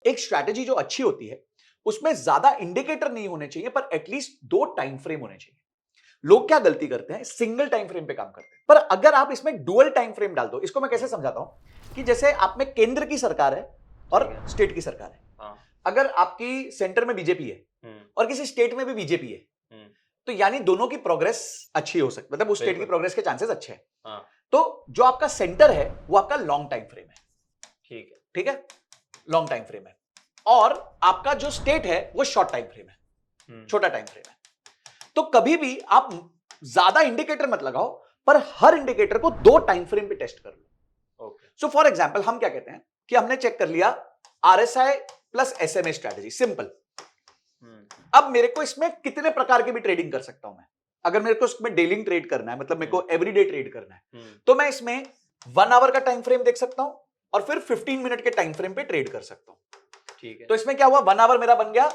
एक स्ट्रैटेजी जो अच्छी होती है उसमें ज्यादा इंडिकेटर नहीं होने चाहिए, पर एटलीस्ट 2 टाइम फ्रेम होने चाहिए। लोग क्या गलती करते हैं, सिंगल टाइम फ्रेम पे काम करते हैं, पर अगर आप इसमें डुअल टाइम फ्रेम डाल दो, इसको मैं कैसे समझाता हूं कि जैसे आप में केंद्र की सरकार है और स्टेट की सरकार है। अगर आपकी सेंटर में बीजेपी है और किसी स्टेट में भी बीजेपी है, तो यानी दोनों की प्रोग्रेस अच्छी हो सकती, मतलब उस स्टेट की प्रोग्रेस के चांसेस अच्छे हैं। तो जो आपका सेंटर है वो आपका लॉन्ग टाइम फ्रेम है, ठीक है, लॉन्ग टाइम फ्रेम है, और आपका जो स्टेट है वो शॉर्ट टाइम फ्रेम है, छोटा टाइम फ्रेम है। तो कभी भी आप ज्यादा इंडिकेटर मत लगाओ, पर हर इंडिकेटर को 2 टाइम फ्रेम पे टेस्ट कर लो। सो फॉर एग्जांपल हम क्या कहते हैं कि हमने चेक कर लिया RSI plus SMA strategy, simple. अब मेरे को इसमें कितने प्रकार की भी ट्रेडिंग कर सकता हूं मैं। अगर मेरे को इसमें डेली ट्रेड करना है, मतलब मेरे को एवरीडे ट्रेड करना है, तो मैं इसमें 1 आवर का टाइम फ्रेम देख सकता हूं और फिर 15 मिनट के टाइम फ्रेम पे ट्रेड कर सकता हूं। ठीक है, तो इसमें क्या हुआ, 1 आवर मेरा बन गया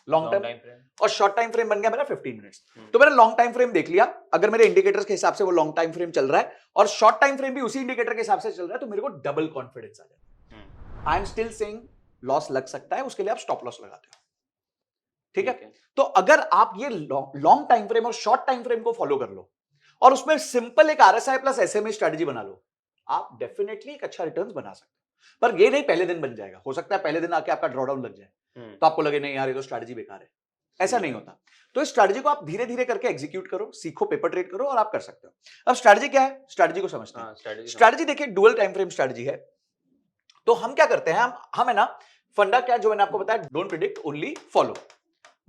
लॉन्ग टाइम फ्रेम और शॉर्ट टाइम फ्रेम बन गया मेरा 15 मिनट्स। तो मैंने लॉन्ग टाइम फ्रेम देख लिया, अगर मेरे इंडिकेटर्स के हिसाब से वो लॉन्ग टाइम फ्रेम चल रहा है और शॉर्ट टाइम फ्रेम भी उसी इंडिकेटर के हिसाब से चल रहा है, तो मेरे को डबल कॉन्फिडेंस आ जाता है। I am still saying loss लग सकता है, उसके लिए आप स्टॉप लॉस लगाते हो, ठीक है। तो अगर आप ये लॉन्ग टाइम फ्रेम और शॉर्ट टाइम फ्रेम को फॉलो कर लो और उसमें सिंपल एक आरएसआई प्लस एसएमए स्ट्रेटजी बना लो, आप डेफिनेटली एक अच्छा रिटर्न बना सकते हो। पर ये नहीं पहले दिन बन जाएगा, हो सकता है पहले दिन आके आपका ड्रॉडाउन लग जाए, तो आपको लगे नहीं यार ये तो स्ट्रैटेजी बेकार है। ऐसा नहीं होता। तो इस स्ट्रैटेजी को आप धीरे धीरे करके एग्जीक्यूट करो, सीखो, पेपर ट्रेड करो और आप कर सकते हो। अब स्ट्रैटेजी क्या है, स्ट्रैटेजी को समझते हैं। स्ट्रैटेजी देखिए डुअल टाइम फ्रेम स्ट्रैटेजी है। तो हम क्या करते हैं, हम है ना, फंडा क्या जो मैंने आपको बताया, डोंट प्रिडिक्ट ओनली फॉलो,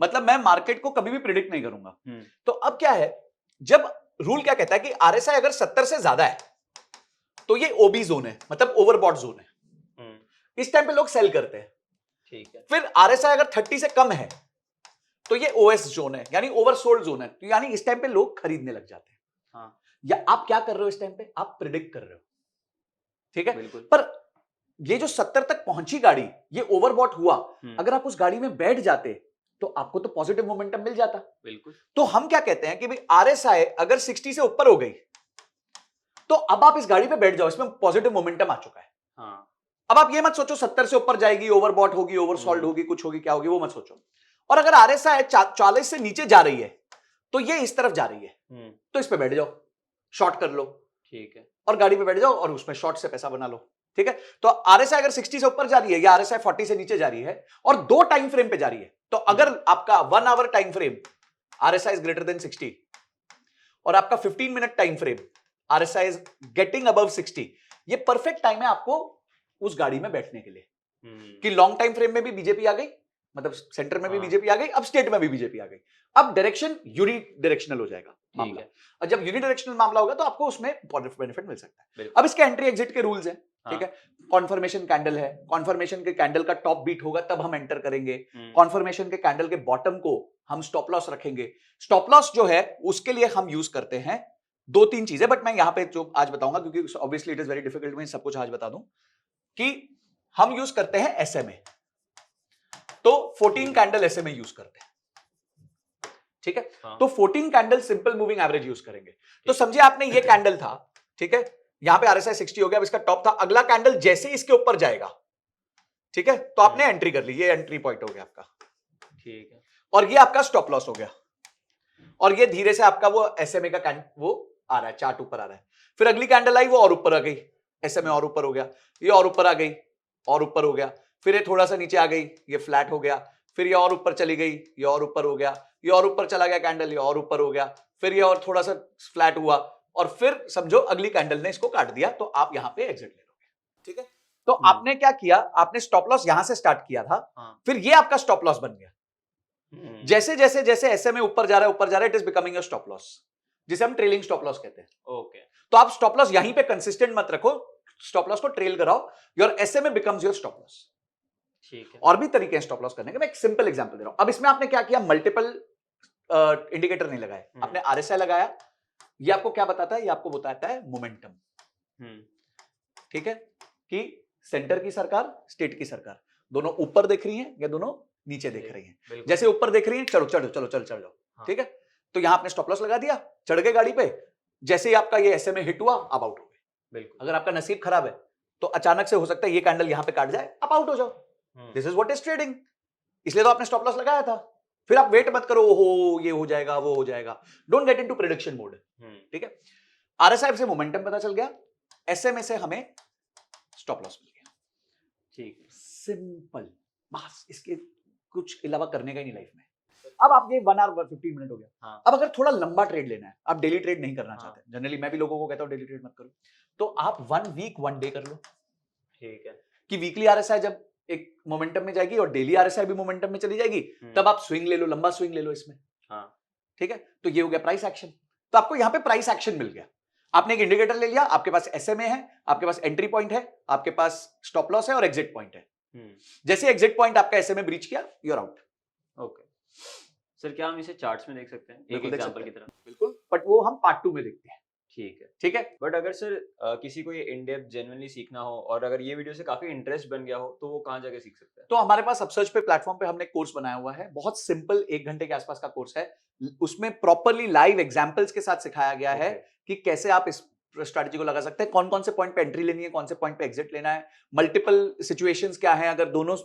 मतलब मैं मार्केट को कभी भी प्रिडिक्ट नहीं करूंगा। तो अब क्या है, जब रूल क्या कहता है कि आरएसआई अगर 70 से ज्यादा है तो ये ओबी जोन है, मतलब ओवरबॉट जोन है, इस टाइम पे लोग सेल करते हैं। ठीक है, फिर आरएसआई अगर 30 से कम है तो ये ओएस जोन है, यानी ओवरसोल्ड जोन है, तो यानी इस टाइम पे लोग खरीदने लग जाते हैं। हाँ। या आप क्या कर रहे हो इस टाइम पे, आप प्रिडिक्ट कर रहे हो, ठीक है। बिल्कुल। पर ये जो 70 तक पहुंची गाड़ी, ये ओवरबॉट हुआ, अगर आप उस गाड़ी में बैठ जाते तो आपको तो पॉजिटिव मोमेंटम मिल जाता। बिल्कुल। तो हम क्या कहते हैं कि भाई आरएसआई अगर 60 से ऊपर हो गई तो अब आप इस गाड़ी पे बैठ जाओ, इसमें पॉजिटिव मोमेंटम आ चुका है। हाँ। अब आप ये मत सोचो 70 से ऊपर जाएगी, ओवरबॉट होगी, ओवरसोल्ड होगी, कुछ होगी, क्या होगी, वो मत सोचो। और अगर आरएसआई 40 से नीचे जा रही है तो ये इस तरफ जा रही है, तो इस पे बैठ जाओ, शॉर्ट कर लो, ठीक है, और गाड़ी पे बैठ जाओ और उसमें शॉर्ट से पैसा बना लो, ठीक है। तो आरएसआई अगर 60 से ऊपर जा रही है या आरएसआई 40 से नीचे जा रही है और 2 टाइम फ्रेम पे जा रही है, तो अगर आपका 1 hour time frame RSI is greater than 60 और आपका 15 minute time frame RSI is getting above 60, ये परफेक्ट टाइम है आपको उस गाड़ी में बैठने के लिए। कि लॉन्ग टाइम फ्रेम में भी बीजेपी आ गई, मतलब सेंटर में भी बीजेपी आ गई, अब स्टेट में भी बीजेपी आ गई, अब डायरेक्शन यूनि डायरेक्शनल हो जाएगा मामला। और जब यूनि डायरेक्शनल मामला होगा तो आपको उसमें बेनिफिट मिल सकता है। अब इसके एंट्री एग्जिट के रूल्स हैं, ठीक है। कॉन्फर्मेशन कैंडल है, कॉन्फर्मेशन के कैंडल का टॉप बीट होगा तब हम एंटर करेंगे। कॉन्फर्मेशन के कैंडल के बॉटम को हम स्टॉप लॉस रखेंगे। स्टॉप लॉस जो है उसके लिए हम यूज करते हैं 2-3 चीजें, बट मैं यहां पे जो आज बताऊंगा क्योंकि obviously it is very difficult, मैं सब कुछ आज बता दूं कि हम यूज करते हैं एसएमए। तो 14 कैंडल एसएमए यूज करते हैं, ठीक है। तो 14 candle simple moving average use करेंगे। तो समझिए आपने ये कैंडल था, ठीक है, यहां पे आरएसआई 60 हो गया, अब इसका टॉप था, अगला कैंडल जैसे इसके ऊपर जाएगा, ठीक है, तो आपने एंट्री कर ली, ये एंट्री पॉइंट हो गया आपका, ठीक है, और ये आपका स्टॉप लॉस हो गया, और ये धीरे से आपका वो एसएमए का वो आ रहा है, चार्ट ऊपर आ रहा है। फिर अगली कैंडल आई, वो और ऊपर आ गई, एसएमए और ऊपर हो गया, ये और ऊपर आ गई, और ऊपर हो गया, फिर ये थोड़ा सा नीचे आ गई, ये फ्लैट हो गया, फिर ये और ऊपर चली गई, ये और ऊपर हो गया, ये और ऊपर चला गया कैंडल, ये और ऊपर हो गया, फिर ये और थोड़ा सा फ्लैट हुआ, और फिर समझो अगली कैंडल ने इसको काट दिया, तो आप यहां पे एग्जिट ले लोगे, ठीक है। तो आपने क्या किया, आपने स्टॉप लॉस यहां से स्टार्ट किया था, फिर ये आपका स्टॉप लॉस बन गया। जैसे जैसे जैसे एसएमए ऊपर जा रहा है, it is becoming a stop loss, जिसे हम ट्रेलिंग स्टॉप लॉस कहते हैं। ओके, तो आप स्टॉप लॉस यहीं पे कंसिस्टेंट मत रखो, स्टॉप लॉस को ट्रेल कराओ, your SMA becomes your stop loss, ठीक है। और भी तरीके हैं स्टॉप लॉस करने के, मैं एक सिंपल एग्जांपल दे रहा हूं। अब इसमें आपने क्या किया, मल्टीपल इंडिकेटर नहीं लगाए, आपने आरएसआई लगाया, ये आपको क्या बताता है, ये आपको बताता है मोमेंटम, ठीक है, कि सेंटर की सरकार, स्टेट की सरकार दोनों ऊपर देख रही हैं या दोनों नीचे देख रही हैं। जैसे ऊपर देख रही हैं, चलो चलो चलो चल चल जाओ, ठीक है, तो यहां आपने स्टॉप लॉस लगा दिया, चढ़ गए गाड़ी पे, जैसे ही आपका ये एसएमए हिट हुआ, आप आउट हो गए। बिल्कुल, अगर आपका नसीब खराब है तो अचानक से हो सकता है ये कैंडल यहां पे काट जाए, आप आउट हो जाओ, this is what is trading. इसलिए तो आपने स्टॉप लॉस लगाया था। फिर आप वेट मत करो, ओहो ये हो जाएगा वो हो जाएगा। Don't get into prediction mode. ठीक है, आरएसआई से मोमेंटम पता चल गया, एसएमए से हमें स्टॉप लॉस मिल गया। ठीक, सिंपल, बस इसके कुछ अलावा करने का ही नहीं लाइफ में। अब आप ये 1 आवर 15 मिनट हो गया। हाँ। अब अगर थोड़ा लंबा ट्रेड लेना है, आप डेली ट्रेड नहीं करना हाँ। चाहते, जनरली मैं भी लोगों को कहता हूं डेली ट्रेड मत करो, तो आप 1 वीक 1 डे कर लो। ठीक है, कि वीकली आरएसआई जब एक मोमेंटम में जाएगी और डेली आरएसआई भी मोमेंटम में चली जाएगी, तब आप स्विंग ले लो, लंबा स्विंग ले लो इसमें। हाँ। ठीक है, तो ये हो गया प्राइस एक्शन। तो आपको यहां पे प्राइस एक्शन मिल गया। आपने एक इंडिकेटर ले लिया, आपके पास एसएमए है, आपके पास एंट्री पॉइंट है, आपके पास स्टॉप लॉस है और एग्जिट पॉइंट है। जैसे एग्जिट पॉइंट आपका एसएमए ब्रीच किया, you are out. Okay sir, क्या हम इसे चार्ट्स में देख सकते हैं एक एग्जांपल की तरह? बिल्कुल, बट वो हम पार्ट 2 में देखते हैं। ठीक है, ठीक है। बट अगर सर किसी को ये इन डेप्थ जेन्युइनली सीखना हो और अगर ये वीडियो से काफी इंटरेस्ट बन गया हो तो वो कहाँ जाके सीख सकता है? तो हमारे पास अपसर्च पे प्लेटफॉर्म पे हमने कोर्स बनाया हुआ है, बहुत सिंपल 1 घंटे के आसपास का कोर्स है। उसमें प्रॉपरली लाइव एग्जांपल्स के साथ सिखाया गया है कि कैसे आप इस स्ट्रैटेजी को लगा सकते हैं, कौन कौन से पॉइंट पे एंट्री लेनी है, कौन से पॉइंट पे एग्जिट लेना है, मल्टीपल सिचुएशंस क्या है, अगर दोनों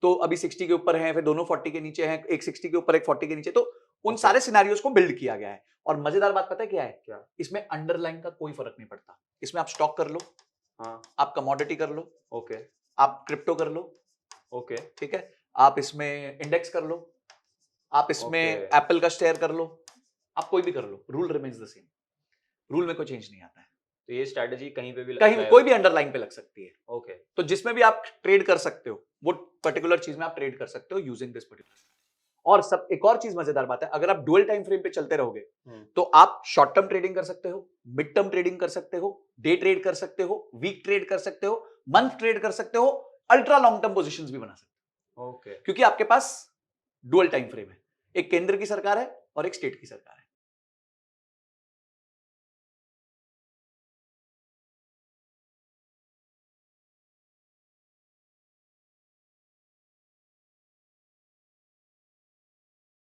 तो अभी 60 के ऊपर हैं, फिर दोनों 40 के नीचे हैं, एक 60 के ऊपर एक 40 के नीचे, तो उन सारे सिनेरियोस को बिल्ड किया गया है। और मजेदार बात पता है क्या है? क्या? इसमें अंडरलाइन का कोई फर्क नहीं पड़ता। इसमें आप स्टॉक कर लो, हाँ, आप कमोडिटी कर लो, ओके, आप क्रिप्टो कर लो, ओके, ठीक है, आप इसमें इंडेक्स कर लो, आप इसमें एप्पल का शेयर कर लो, आप कोई भी कर लो, rule remains the same. Rule में कोई चेंज नहीं आता है। तो ये स्ट्रैटेजी कहीं पे भी कहीं कोई भी अंडरलाइन पे लग सकती है। ओके, तो जिसमें भी आप ट्रेड कर सकते हो, वो पर्टिकुलर चीज में आप ट्रेड कर सकते हो यूजिंग दिस पर्टिकुलर। और सब एक और चीज मजेदार बात है, अगर आप डुअल टाइम फ्रेम पे चलते रहोगे तो आप शॉर्ट टर्म ट्रेडिंग कर सकते हो, मिड टर्म ट्रेडिंग कर सकते हो, डे ट्रेड कर सकते हो, वीक ट्रेड कर सकते हो, मंथ ट्रेड कर सकते हो, अल्ट्रा लॉन्ग टर्म पोजीशंस भी बना सकते हो। ओके, क्योंकि आपके पास डुअल टाइम फ्रेम है, एक केंद्र की सरकार है और एक स्टेट की सरकार है।